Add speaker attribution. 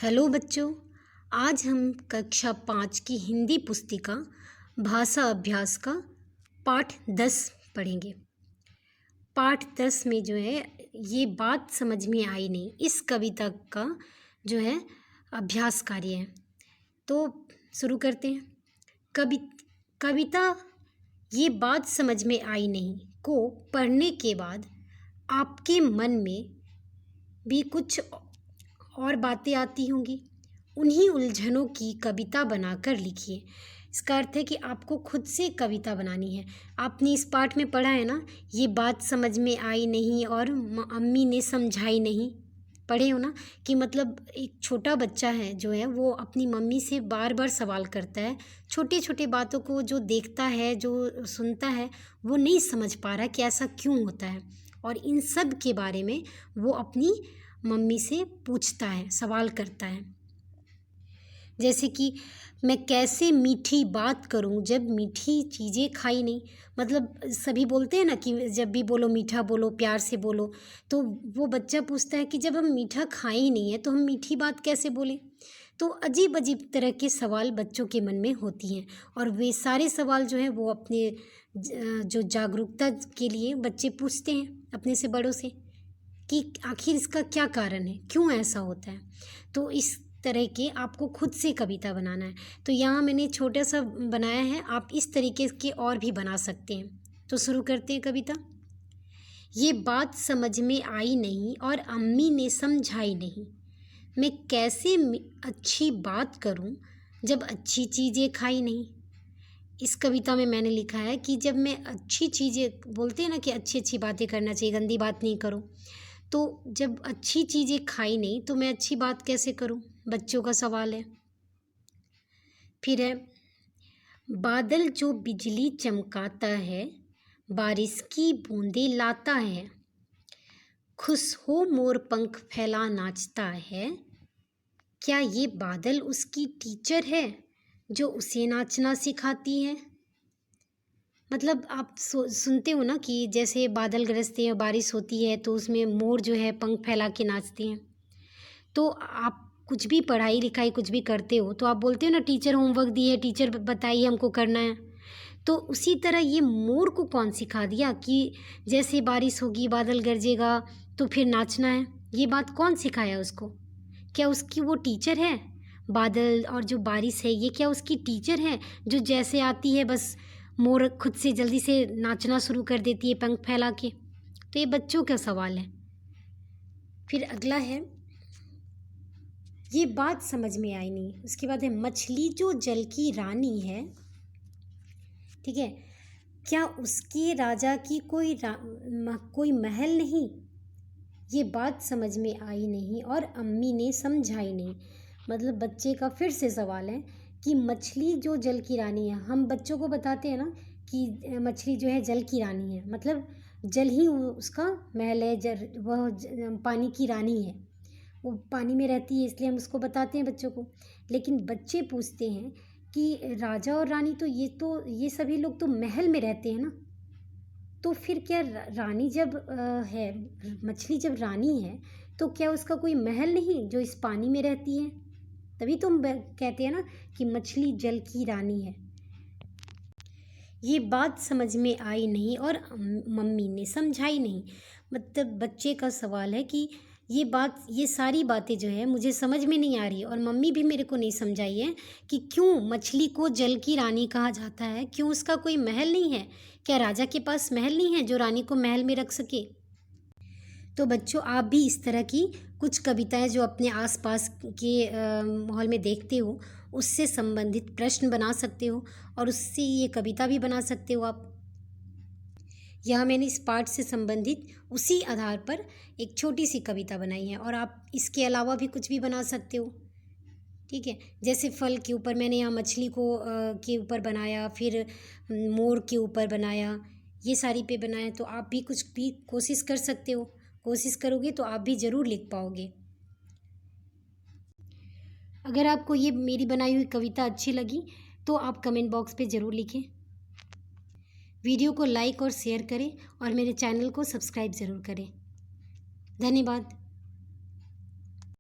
Speaker 1: Hello बच्चों, आज हम कक्षा 5 की हिंदी पुस्तिका भाषा अभ्यास का पाठ 10 पढ़ेंगे। पाठ 10 में जो है ये बात समझ में आई नहीं, इस कविता का जो है अभ्यास कार्य है। तो शुरू करते हैं। कविता ये बात समझ में आई नहीं को पढ़ने के बाद आपके मन में भी कुछ और बातें आती होंगी। उन्हीं उलझनों की कविता बनाकर लिखिए। इसका अर्थ है कि आपको खुद से कविता बनानी है। आपने इस पाठ में पढ़ा है ना, ये बात समझ में आई नहीं और अम्मी ने समझाई नहीं। पढ़े हो ना कि मतलब एक छोटा बच्चा है जो है वो अपनी मम्मी से बार बार सवाल करता है। छोटी छोटी बातों को जो देखता है, जो सुनता है, वो नहीं समझ पा रहा कि ऐसा क्यों होता है, और इन सब के बारे में वो अपनी मम्मी से पूछता है, सवाल करता है। जैसे कि मैं कैसे मीठी बात करूं जब मीठी चीज़ें खाई नहीं। मतलब सभी बोलते हैं ना कि जब भी बोलो मीठा बोलो, प्यार से बोलो। तो वो बच्चा पूछता है कि जब हम मीठा खाए ही नहीं है तो हम मीठी बात कैसे बोलें। तो अजीब अजीब तरह के सवाल बच्चों के मन में होती हैं, और वे सारे सवाल जो है वो अपने जो जागरूकता के लिए बच्चे पूछते हैं अपने से बड़ों से कि आखिर इसका क्या कारण है, क्यों ऐसा होता है। तो इस तरह के आपको खुद से कविता बनाना है। तो यहाँ मैंने छोटा सा बनाया है, आप इस तरीके के और भी बना सकते हैं। तो शुरू करते हैं कविता। ये बात समझ में आई नहीं और अम्मी ने समझाई नहीं, मैं कैसे अच्छी बात करूं जब अच्छी चीज़ें खाई नहीं। इस कविता में मैंने लिखा है कि जब मैं अच्छी चीज़ें, बोलते हैं ना कि अच्छी अच्छी बातें करना चाहिए, गंदी बात नहीं करो। तो जब अच्छी चीज़ें खाई नहीं तो मैं अच्छी बात कैसे करूं, बच्चों का सवाल है। फिर है, बादल जो बिजली चमकाता है, बारिश की बूंदें लाता है, खुश हो मोर पंख फैला नाचता है, क्या ये बादल उसकी टीचर है जो उसे नाचना सिखाती है। मतलब आप सुनते हो ना कि जैसे बादल गरजते हैं, बारिश होती है तो उसमें मोर जो है पंख फैला के नाचते हैं। तो आप कुछ भी पढ़ाई लिखाई कुछ भी करते हो तो आप बोलते हो ना टीचर होमवर्क दी है, टीचर बताइए हमको करना है। तो उसी तरह ये मोर को कौन सिखा दिया कि जैसे बारिश होगी, बादल गरजेगा तो फिर नाचना है। ये बात कौन सिखाया उसको? क्या उसकी वो टीचर है? बादल और जो बारिश है ये क्या उसकी टीचर है जो जैसे आती है बस मोर खुद से जल्दी से नाचना शुरू कर देती है पंख फैला के? तो ये बच्चों का सवाल है। फिर अगला है, ये बात समझ में आई नहीं। उसके बाद है, मछली जो जल की रानी है, ठीक है, क्या उसके राजा की कोई महल नहीं। ये बात समझ में आई नहीं और अम्मी ने समझाई नहीं। मतलब बच्चे का फिर से सवाल है कि मछली जो जल की रानी है, हम बच्चों को बताते हैं ना कि मछली जो है जल की रानी है, मतलब जल ही उसका महल है, वह पानी की रानी है, वो पानी में रहती है, इसलिए हम उसको बताते हैं बच्चों को। लेकिन बच्चे पूछते हैं कि राजा और रानी तो ये सभी लोग तो महल में रहते हैं ना। तो फिर क्या रानी जब है, मछली जब रानी है तो क्या उसका कोई महल नहीं जो इस पानी में रहती है? तभी तो हम कहते हैं ना कि मछली जल की रानी है। ये बात समझ में आई नहीं और मम्मी ने समझाई नहीं। मतलब बच्चे का सवाल है कि ये सारी बातें जो है मुझे समझ में नहीं आ रही और मम्मी भी मेरे को नहीं समझाई है कि क्यों मछली को जल की रानी कहा जाता है, क्यों उसका कोई महल नहीं है। क्या राजा के पास महल नहीं है जो रानी को महल में रख सके? तो बच्चों, आप भी इस तरह की कुछ कविताएं जो अपने आसपास के माहौल में देखते हो उससे संबंधित प्रश्न बना सकते हो और उससे ये कविता भी बना सकते हो आप। यहाँ मैंने इस पाठ से संबंधित उसी आधार पर एक छोटी सी कविता बनाई है, और आप इसके अलावा भी कुछ भी बना सकते हो। ठीक है, जैसे फल के ऊपर मैंने यहाँ मछली को के ऊपर बनाया, फिर मोर के ऊपर बनाया, ये सारी पे बनाया। तो आप भी कुछ भी कोशिश कर सकते हो। कोशिश करोगे तो आप भी ज़रूर लिख पाओगे। अगर आपको ये मेरी बनाई हुई कविता अच्छी लगी तो आप कमेंट बॉक्स पे ज़रूर लिखें। वीडियो को लाइक और शेयर करें और मेरे चैनल को सब्सक्राइब ज़रूर करें। धन्यवाद।